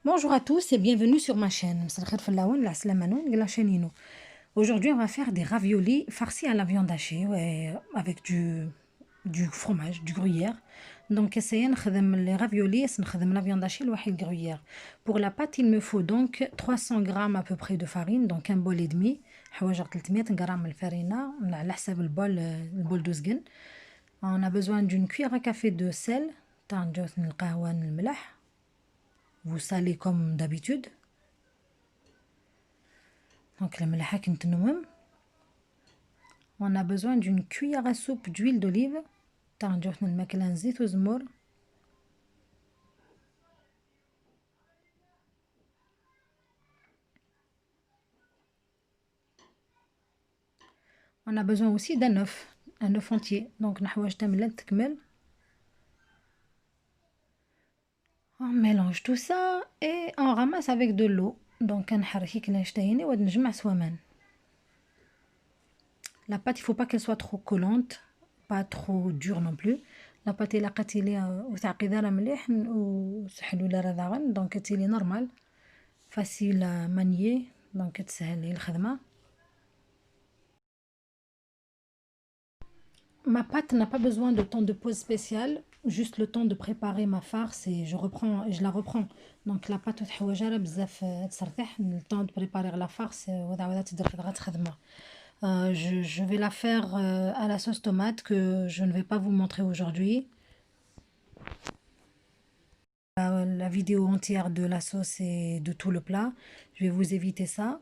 Bonjour à tous et bienvenue sur ma chaîne. Aujourd'hui, on va faire des raviolis farcis à la viande hachée avec du fromage, du gruyère. Donc, essayez de les raviolis et la viande hachée le gruyère. Pour la pâte, il me faut donc 300 grammes à peu près de farine, donc un bol et demi. حوالي 300 grammes de farine, على حسب البول 12 غن. On a besoin d'une cuillère à café de sel. Vous salez comme d'habitude. Donc, on a besoin d'une cuillère à soupe d'huile d'olive. On a besoin aussi un œuf entier. Donc, on mélange tout ça et on ramasse avec de l'eau. Donc, la pâte, il ne faut pas qu'elle soit trop collante, pas trop dure non plus. La pâte est donc elle est normale, facile à manier. Donc, ma pâte n'a pas besoin de temps de pause spécial, juste le temps de préparer ma farce et je la reprends. Donc la pâte le temps de préparer la farce je vais la faire à la sauce tomate que je ne vais pas vous montrer aujourd'hui. La vidéo entière de la sauce et de tout le plat, je vais vous éviter ça.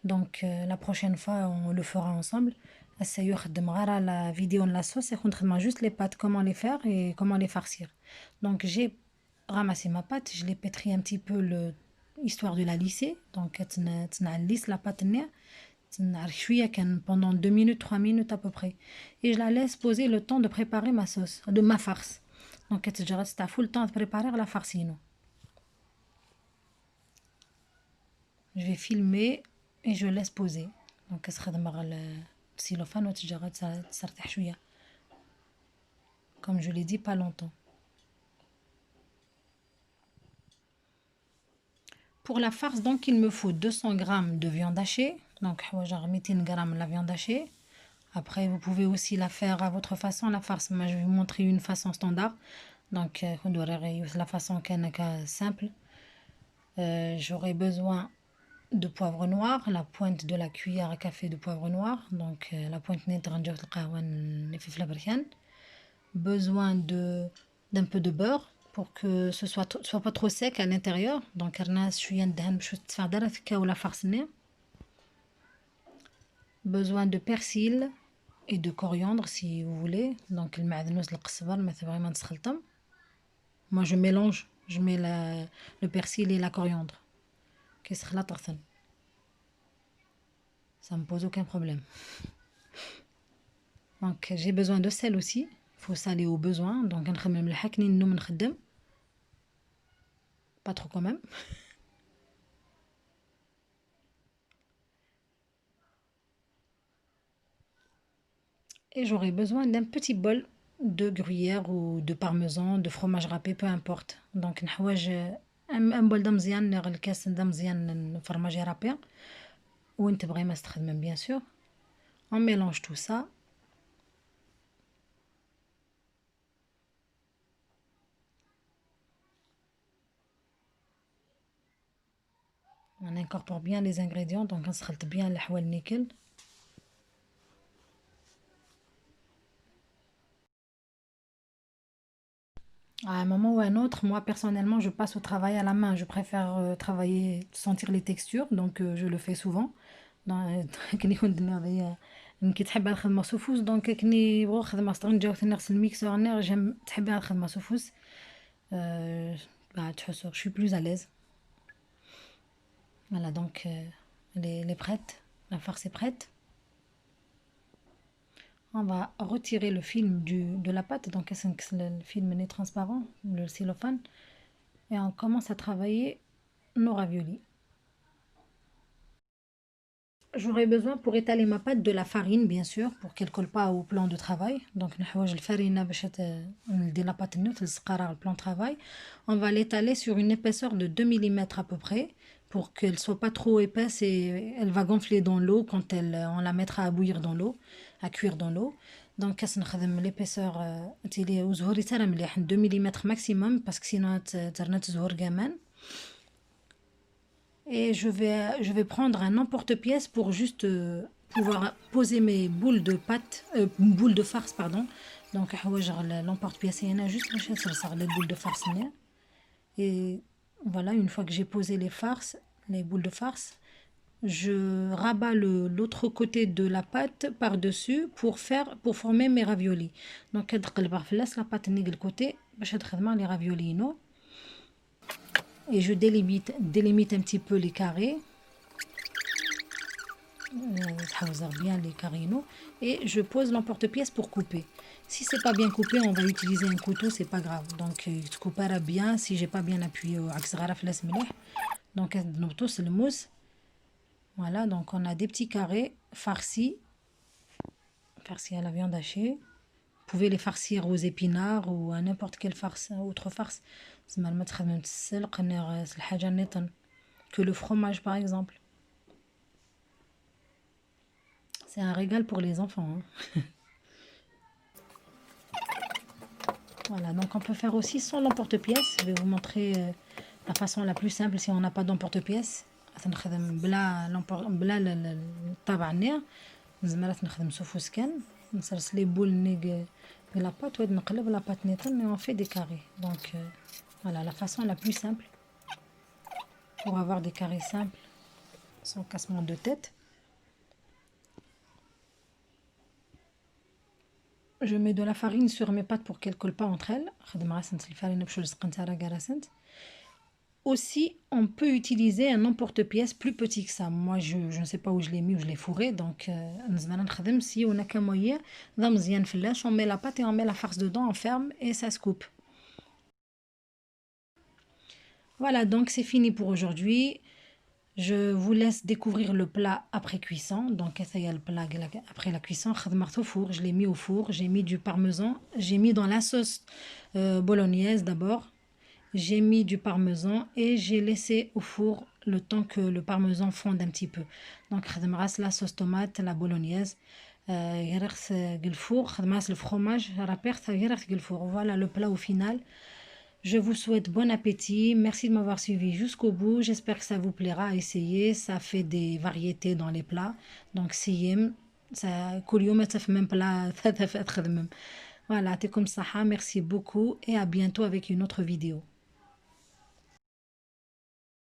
Donc la prochaine fois, on le fera ensemble. La vidéo de la sauce, c'est juste les pâtes, comment les faire et comment les farcir. Donc j'ai ramassé ma pâte, je l'ai pétri un petit peu histoire de la lisser. Donc lisse la pâte pendant 2 minutes, 3 minutes à peu près. Et je la laisse poser le temps de préparer ma sauce, de ma farce. Donc tu as full temps de préparer la farcine. Je vais filmer et je laisse poser. Donc كتخدم على السيلوفان وتجرد تسرتح شوية. Comme je l'ai dit, pas longtemps. Pour la farce, donc il me faut 200 grammes de viande hachée. Donc 200 grammes de la viande hachée. Après, vous pouvez aussi la faire à votre façon, la farce. Moi, je vais vous montrer une façon standard. Donc, la façon simple. J'aurai besoin de poivre noir, la pointe de la cuillère à café de poivre noir. Donc, la pointe nette besoin d'un peu de beurre pour que ce soit pas trop sec à l'intérieur. Donc, la farce. Besoin de persil et de coriandre si vous voulez. Donc moi je mélange, je mets le persil et la coriandre. Ça me pose aucun problème. Donc j'ai besoin de sel aussi. Il faut saler au besoin. Donc pas trop quand même. Et j'aurai besoin d'un petit bol de gruyère ou de parmesan, de fromage râpé, peu importe. Donc un bol d'amzian, الكاس d'amzian fromage râpé. Ou un تبغي ما تستخدمين bien sûr. On mélange tout ça. On incorpore bien les ingrédients, donc on se râle bien le حوال nickel. À un moment ou à un autre, moi personnellement, je passe au travail à la main. Je préfère travailler, sentir les textures, donc je le fais souvent. كني كنت ناضي كي تحب الخدمة سوفوس دونك كني بغو خدمة سترنجا نغسل الميكسور جيم تحب الخدمة سوفوس تحسو je suis plus à l'aise. Voilà donc elle est prête, la farce est prête. On va retirer le film de la pâte, donc le film est transparent, le cellophane, et on commence à travailler nos raviolis. J'aurai besoin pour étaler ma pâte de la farine, bien sûr, pour qu'elle colle pas au plan de travail. Donc, نحوج الفرينة باش ندير la pâte نتلصقها على le plan de travail. On va l'étaler sur une épaisseur de 2 millimètres à peu près, pour qu'elle soit pas trop épaisse et elle va gonfler dans l'eau quand on la mettra à bouillir dans l'eau, à cuire dans l'eau. Donc, نخدم l'épaisseur تيلي وزهوري ترى مليح 2 millimètres maximum, parce que sinon ترنا تزهر كمان. Et je vais prendre un emporte-pièce pour juste pouvoir poser mes boules de pâte, boules de farce, pardon. Donc, l'emporte-pièce, il y en a juste les boules de farce. Et voilà, une fois que j'ai posé les farces, les boules de farce, je rabats l'autre côté de la pâte par-dessus pour former mes raviolis. Donc, je laisse la pâte de côté, je vais les raviolis. Non? Et je délimite un petit peu les carrés. Bien les carrés. Et je pose l'emporte-pièce pour couper. Si c'est pas bien coupé, on va utiliser un couteau, c'est pas grave. Donc, tu couperas bien si j'ai pas bien appuyé au donc, c'est le mousse. Voilà, donc on a des petits carrés farcis à la viande hachée. Vous pouvez les farcir aux épinards ou à n'importe quelle autre farce. Que le fromage, par exemple. C'est un régal pour les enfants. Hein. Voilà, donc on peut faire aussi sans l'emporte-pièce. Je vais vous montrer la façon la plus simple si on n'a pas d'emporte-pièce. نسرس لي بول نيق la pâte ou نقلب la pâte نيطن et on fait des carrés. Donc voilà la façon la plus simple pour avoir des carrés simples sans cassement de tête. Je mets de la farine sur mes pâtes pour qu'elles ne collent pas entre elles. Aussi, on peut utiliser un emporte-pièce plus petit que ça. Moi, je ne sais pas où je l'ai mis, où je l'ai fourré. Donc, si on a qu'un moyen, on met la pâte et on met la farce dedans, on ferme et ça se coupe. Voilà, donc c'est fini pour aujourd'hui. Je vous laisse découvrir le plat après cuisson. Donc, le plat après la cuisson, je l'ai mis au four, j'ai mis du parmesan, j'ai mis dans la sauce bolognaise d'abord. J'ai mis du parmesan et j'ai laissé au four le temps que le parmesan fonde un petit peu. Donc, la sauce tomate, la bolognaise, le four, le fromage, voilà le plat au final. Je vous souhaite bon appétit. Merci de m'avoir suivi jusqu'au bout. J'espère que ça vous plaira. Essayez. Ça fait des variétés dans les plats. Donc, ça, même plat. Voilà, t'es comme ça. Merci beaucoup et à bientôt avec une autre vidéo.